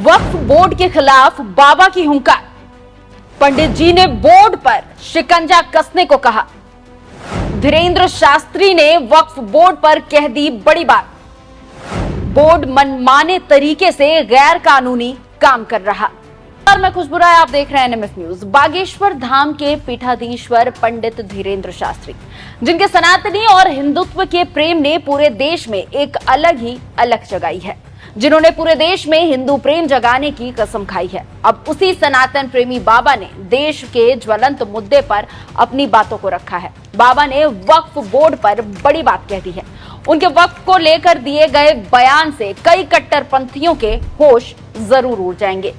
वक्फ board के खिलाफ बाबा की हुंकार। पंडित जी ने बोर्ड पर शिकंजा कसने को कहा। धीरेन्द्र शास्त्री ने वक्फ बोर्ड पर कह दी बड़ी बात। बोर्ड मनमाने तरीके से गैर कानूनी काम कर रहा। और मैं खुशबू राय, आप देख रहे हैं NMF न्यूज। बागेश्वर धाम के पीठाधीश्वर पंडित धीरेन्द्र शास्त्री, जिनके सनातनी और हिंदुत्व के प्रेम ने पूरे देश में एक अलग ही अलग जगाई है, जिन्होंने पूरे देश में हिंदू प्रेम जगाने की कसम खाई है। अब उसी सनातन प्रेमी बाबा ने देश के ज्वलंत मुद्दे पर अपनी बातों को रखा है। बाबा ने वक्फ बोर्ड पर बड़ी बात कह दी है। उनके वक्फ को लेकर दिए गए बयान से कई कट्टरपंथियों के होश जरूर उड़ जाएंगे।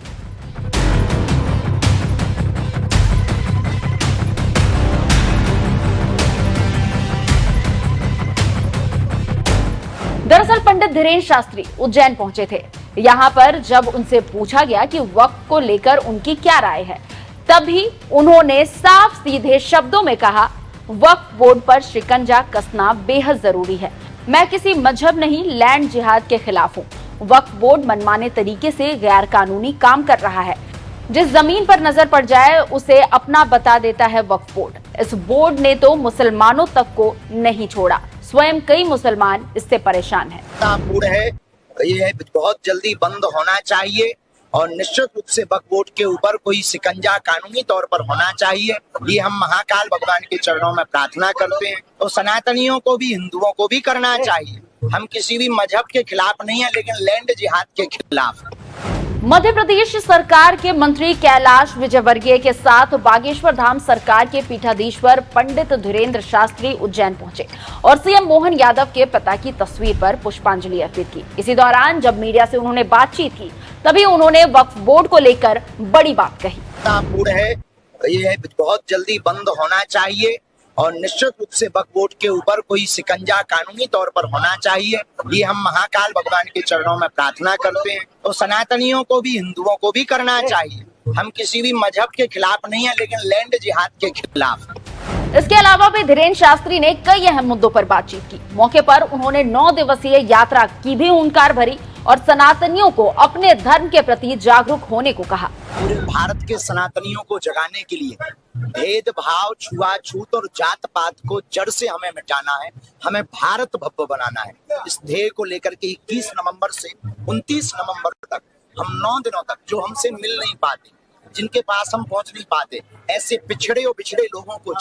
दरअसल पंडित धीरेन्द्र शास्त्री उज्जैन पहुंचे थे। यहां पर जब उनसे पूछा गया कि वक्फ को लेकर उनकी क्या राय है, तभी उन्होंने साफ सीधे शब्दों में कहा, वक्फ बोर्ड पर शिकंजा कसना बेहद जरूरी है। मैं किसी मजहब नहीं, लैंड जिहाद के खिलाफ हूँ। वक्फ बोर्ड मनमाने तरीके से गैर कानूनी काम कर रहा है। जिस जमीन पर नजर पड़ जाए उसे अपना बता देता है वक्फ बोर्ड। इस बोर्ड ने तो मुसलमानों तक को नहीं छोड़ा। स्वयं कई मुसलमान इससे परेशान हैं। ये बहुत जल्दी बंद होना चाहिए और निश्चित रूप से वक्फ बोर्ड के ऊपर कोई शिकंजा कानूनी तौर पर होना चाहिए। ये हम महाकाल भगवान के चरणों में प्रार्थना करते हैं। तो सनातनियों को भी, हिंदुओं को भी करना चाहिए। हम किसी भी मजहब के खिलाफ नहीं है, लेकिन लैंड जिहाद के खिलाफ। मध्य प्रदेश सरकार के मंत्री कैलाश विजयवर्गीय के साथ बागेश्वर धाम सरकार के पीठाधीश्वर पंडित धीरेन्द्र शास्त्री उज्जैन पहुंचे और सीएम मोहन यादव के पिता की तस्वीर पर पुष्पांजलि अर्पित की। इसी दौरान जब मीडिया से उन्होंने बातचीत की, तभी उन्होंने वक्फ बोर्ड को लेकर बड़ी बात कही। ये बहुत जल्दी बंद होना चाहिए और निश्चित रूप से वक्फ बोर्ड के ऊपर कोई शिकंजा कानूनी तौर पर होना चाहिए। ये हम महाकाल भगवान के चरणों में प्रार्थना करते हैं। तो सनातनियों को भी, हिंदुओं को भी करना चाहिए। हम किसी भी मजहब के खिलाफ नहीं है, लेकिन लैंड जिहाद के खिलाफ। इसके अलावा भी धीरेन्द्र शास्त्री ने कई अहम मुद्दों पर बातचीत की। मौके पर उन्होंने 9 दिवसीय यात्रा की भी हुंकार भरी और सनातनियों को अपने धर्म के प्रति जागरूक होने को कहा। पूरे भारत के सनातनियों को जगाने के लिए भेदभाव, छुआछूत और जात पात को जड़ से हमें मिटाना है। हमें भारत भव्य बनाना है। इस ध्येय को लेकर के 21 नवंबर से 29 नवंबर तक हम 9 दिनों तक जो हमसे मिल नहीं पाते, जिनके पास हम पहुंच नहीं पाते, ऐसे पिछड़े और बिछड़े लोगों को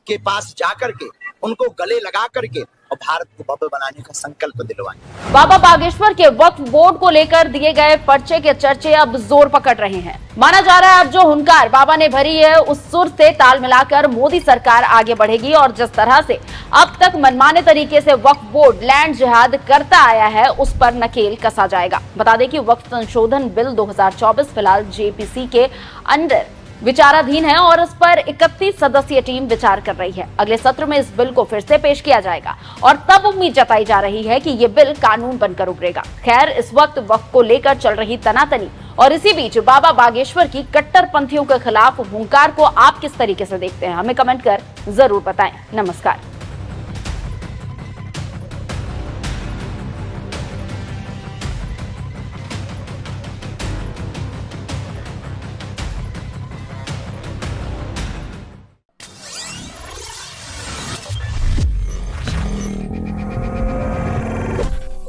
के पास जाकर के उनको गले लगा करके और भारत को भव्य बनाने का संकल्प दिलवाएं। बाबा बागेश्वर के वक्फ बोर्ड को लेकर दिए गए पर्चे के चर्चे अब जोर पकड़ रहे हैं। माना जा रहा है अब जो हुंकार बाबा ने भरी है, उस सुर से ताल मिलाकर मोदी सरकार आगे बढ़ेगी और जिस तरह से अब तक मनमाने तरीके से वक्फ बोर्ड लैंड जिहाद करता आया है, उस पर नकेल कसा जाएगा। बता दें कि वक्फ संशोधन बिल 2024 फिलहाल JPC के अंडर विचाराधीन है और इस पर 31 सदस्यीय टीम विचार कर रही है। अगले सत्र में इस बिल को फिर से पेश किया जाएगा और तब उम्मीद जताई जा रही है कि ये बिल कानून बनकर उभरेगा। खैर, इस वक्त वक्फ को लेकर चल रही तनातनी और इसी बीच बाबा बागेश्वर की कट्टरपंथियों के खिलाफ हुंकार को आप किस तरीके से देखते हैं, हमें कमेंट कर जरूर बताएं। नमस्कार।